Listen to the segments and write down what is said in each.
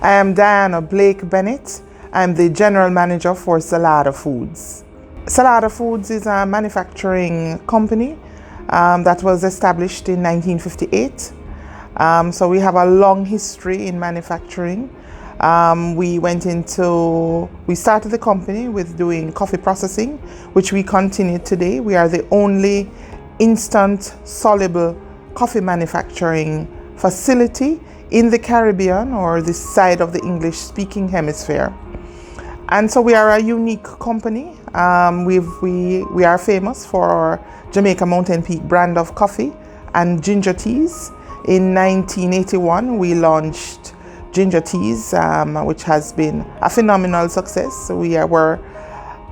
I am Diana Blake Bennett. I'm the General Manager for Salada Foods. Salada Foods is a manufacturing company that was established in 1958. So we have a long history in manufacturing. We started the company with doing coffee processing, which we continue today. We are the only instant soluble coffee manufacturing facility in the Caribbean, or this side of the English speaking hemisphere. And so we are a unique company. We are famous for our Jamaica Mountain Peak brand of coffee and ginger teas. In 1981, we launched ginger teas, which has been a phenomenal success. We are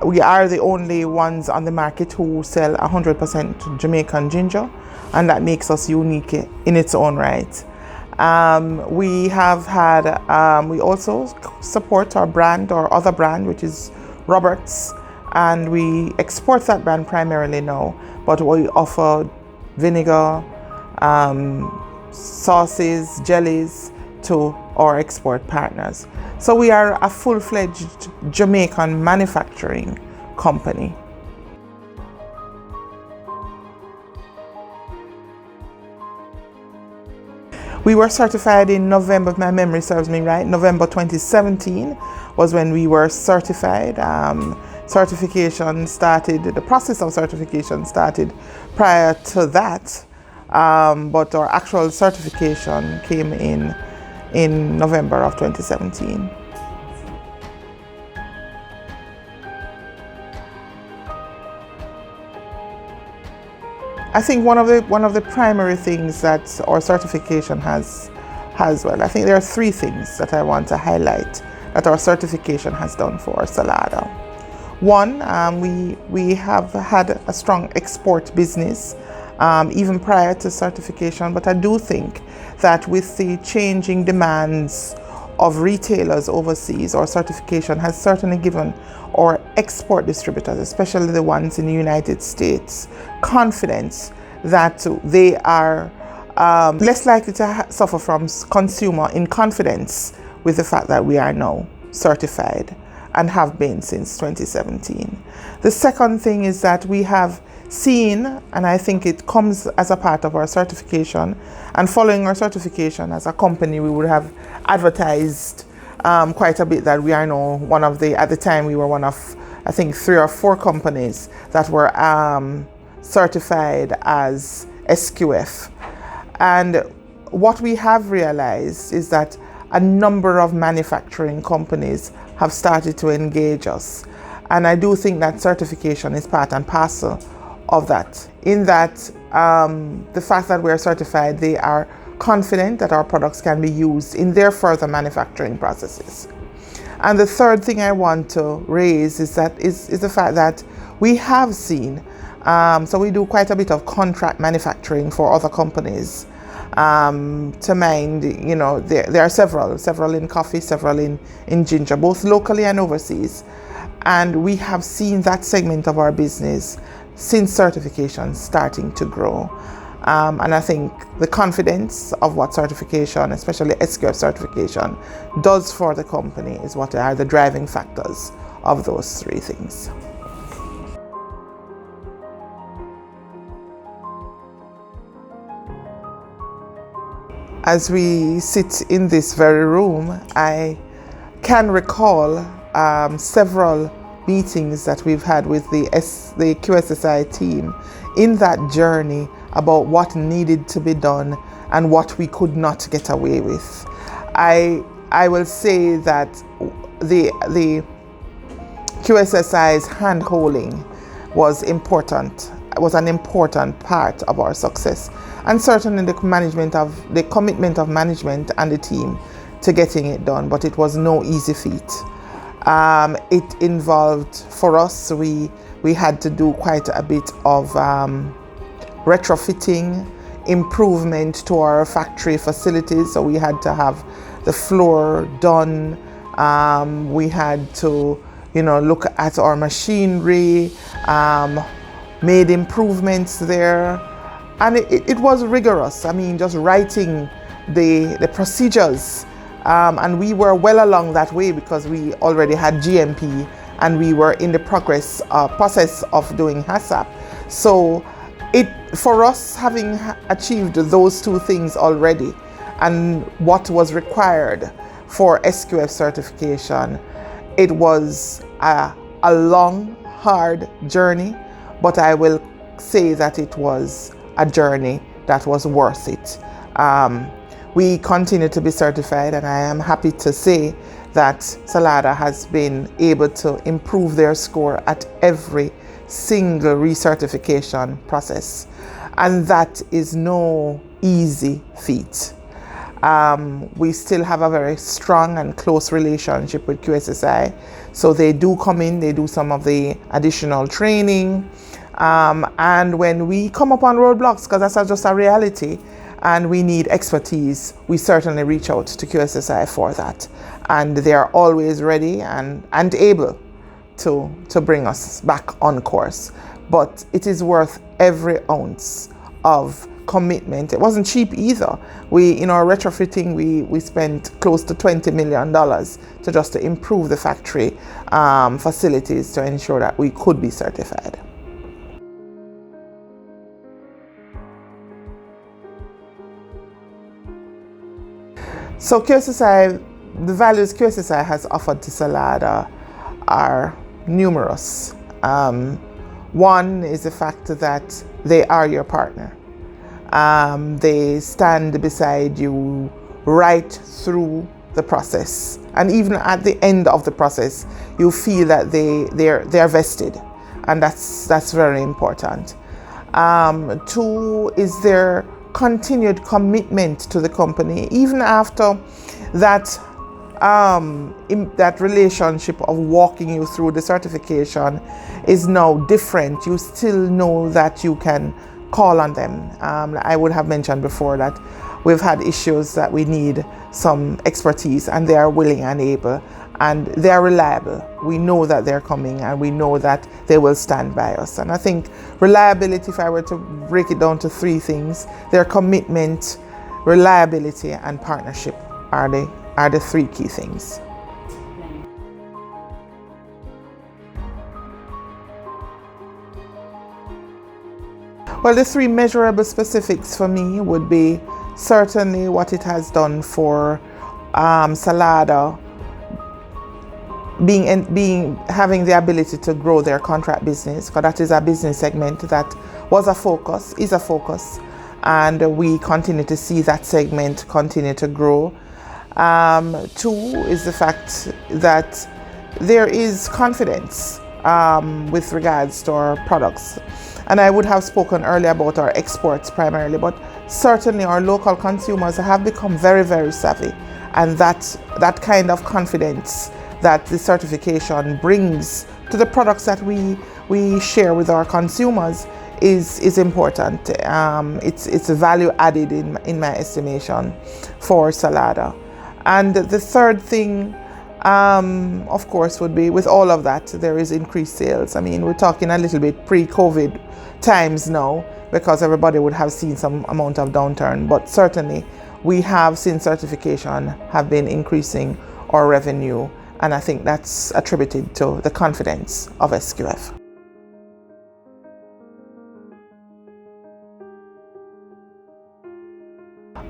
the only ones on the market who sell 100% Jamaican ginger, and that makes us unique in its own right. We also support our other brand, which is Roberts, and we export that brand primarily now, but we offer vinegar, sauces, jellies to our export partners. So we are a full-fledged Jamaican manufacturing company. We were certified in November, if my memory serves me right. November 2017 was when we were certified. The process of certification started prior to that, but our actual certification came in November of 2017. I think one of the primary things that our certification has, I think there are three things that I want to highlight that our certification has done for Salada. One, we have had a strong export business even prior to certification, but I do think that with the changing demands of retailers overseas, our certification has certainly given our export distributors, especially the ones in the United States, confidence that they are less likely to suffer from consumer inconfidence with the fact that we are now certified and have been since 2017. The second thing is that we have seen, and I think it comes as a part of our certification, and following our certification as a company, we would have advertised quite a bit that we are now at the time we were one of, I think, 3 or 4 companies that were certified as SQF. And what we have realized is that a number of manufacturing companies have started to engage us. And I do think that certification is part and parcel of that. In that, the fact that we're certified, they are confident that our products can be used in their further manufacturing processes. And the third thing I want to raise is the fact that we have seen, so we do quite a bit of contract manufacturing for other companies. To mind, there are several in coffee, several in ginger, both locally and overseas. And we have seen that segment of our business since certification starting to grow. And I think the confidence of what certification, especially SQF certification, does for the company is what are the driving factors of those 3 things. As we sit in this very room, I can recall several meetings that we've had with the QSSI team in that journey about what needed to be done and what we could not get away with. I will say that the QSSI's hand-holding was an important part of our success, and certainly the commitment of management and the team to getting it done, but it was no easy feat. It involved, for us, we had to do quite a bit of retrofitting, improvement to our factory facilities. So we had to have the floor done. We had to, look at our machinery, made improvements there. And it was rigorous. I mean, just writing the procedures And we were well along that way because we already had GMP and we were in the process of doing HACCP. So for us, having achieved those two things already and what was required for SQF certification, it was a long, hard journey, but I will say that it was a journey that was worth it. We continue to be certified, and I am happy to say that Salada has been able to improve their score at every single recertification process, and that is no easy feat. We still have a very strong and close relationship with QSSI, so they do come in, they do some of the additional training, and when we come up on roadblocks, because that's just a reality, and we need expertise, we certainly reach out to QSSI for that, and they are always ready and able to bring us back on course. But it is worth every ounce of commitment. It wasn't cheap either. In our retrofitting, we spent close to $20 million to improve the factory facilities to ensure that we could be certified. So QSSI, the values QSSI has offered to Salada are numerous. One is the fact that they are your partner. They stand beside you right through the process, and even at the end of the process, you feel that they're vested, and that's very important. Two is their continued commitment to the company, even after that that relationship of walking you through the certification is now different. You still know that you can call on them. I would have mentioned before that we've had issues that we need some expertise, and they are willing and able, and they are reliable. We know that they're coming, and we know that they will stand by us. And I think reliability, if I were to break it down to three things, their commitment, reliability, and partnership are the three key things. Well, the three measurable specifics for me would be certainly what it has done for Salada, having the ability to grow their contract business, because that is a business segment that was a focus, is a focus, and we continue to see that segment continue to grow. Two is the fact that there is confidence with regards to our products. And I would have spoken earlier about our exports primarily, but certainly our local consumers have become very, very savvy. And that kind of confidence that the certification brings to the products that we share with our consumers is important. It's a value added in my estimation for Salada. And the third thing, of course, would be with all of that, there is increased sales. I mean, we're talking a little bit pre-COVID times now, because everybody would have seen some amount of downturn. But certainly, we have, since certification, have been increasing our revenue. And I think that's attributed to the confidence of SQF.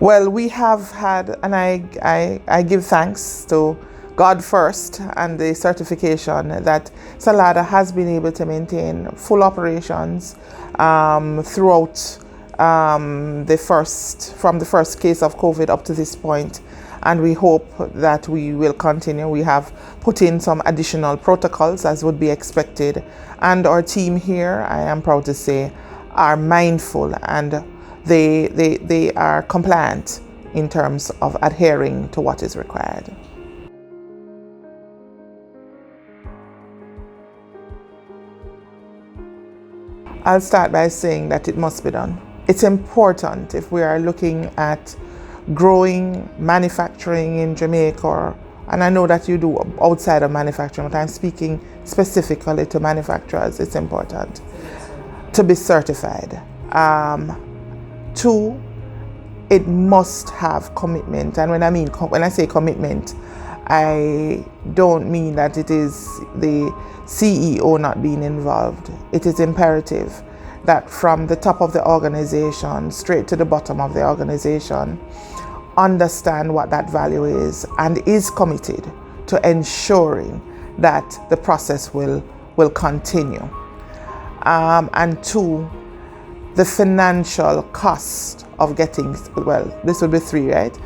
Well, we have had, and I give thanks to God first and the certification that Salada has been able to maintain full operations throughout from the first case of COVID up to this point. And we hope that we will continue. We have put in some additional protocols as would be expected. And our team here, I am proud to say, are mindful, and they are compliant in terms of adhering to what is required. I'll start by saying that it must be done. It's important if we are looking at growing manufacturing in Jamaica, and I know that you do outside of manufacturing, but I'm speaking specifically to manufacturers. It's important to be certified. Two, it must have commitment. And when I say commitment, I don't mean that it is the CEO not being involved. It is imperative that from the top of the organization straight to the bottom of the organization, understand what that value is and is committed to ensuring that the process will continue. And two, the financial cost of getting, well, this would be three, right?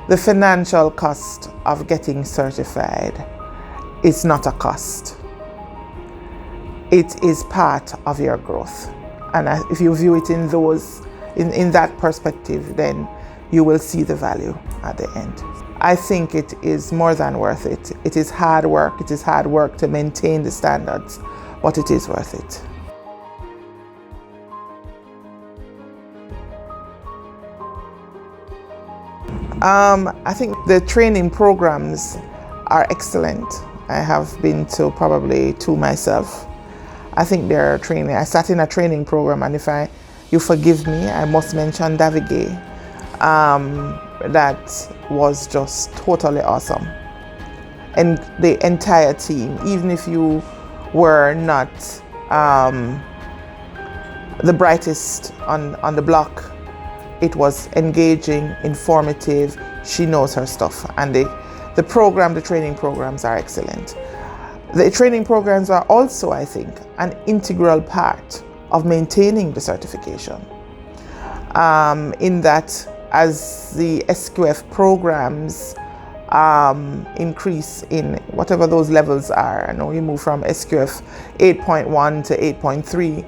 The financial cost of getting certified is not a cost. It is part of your growth. And if you view it in that perspective, then you will see the value at the end. I think it is more than worth it. It is hard work. It is hard work to maintain the standards, but it is worth it. I think the training programs are excellent. I have been to probably two myself. I think they're training. I sat in a training program, and if you forgive me, I must mention Davigay. That was just totally awesome. And the entire team, even if you were not the brightest on the block, it was engaging, informative. She knows her stuff. And the training programs are excellent. The training programs are also, I think, an integral part of maintaining the certification. In that, as the SQF programs increase in whatever those levels are, I know you move from SQF 8.1 to 8.3,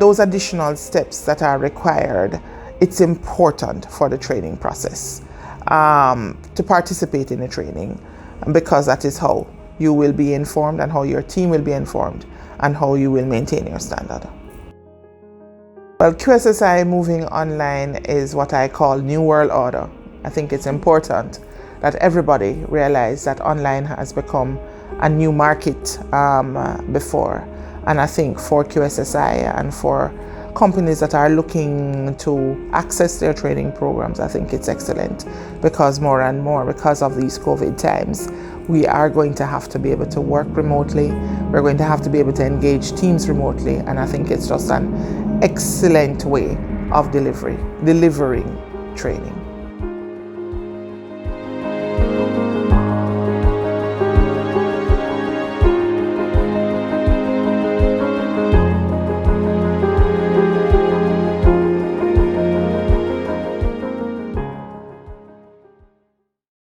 those additional steps that are required, it's important for the training process to participate in the training, because that is how you will be informed and how your team will be informed and how you will maintain your standard. Well, QSSI moving online is what I call New World Order. I think it's important that everybody realize that online has become a new market before. And I think for QSSI and for companies that are looking to access their training programs, I think it's excellent, because more and more, because of these COVID times, we are going to have to be able to work remotely. We're going to have to be able to engage teams remotely. And I think it's just an excellent way of delivering training.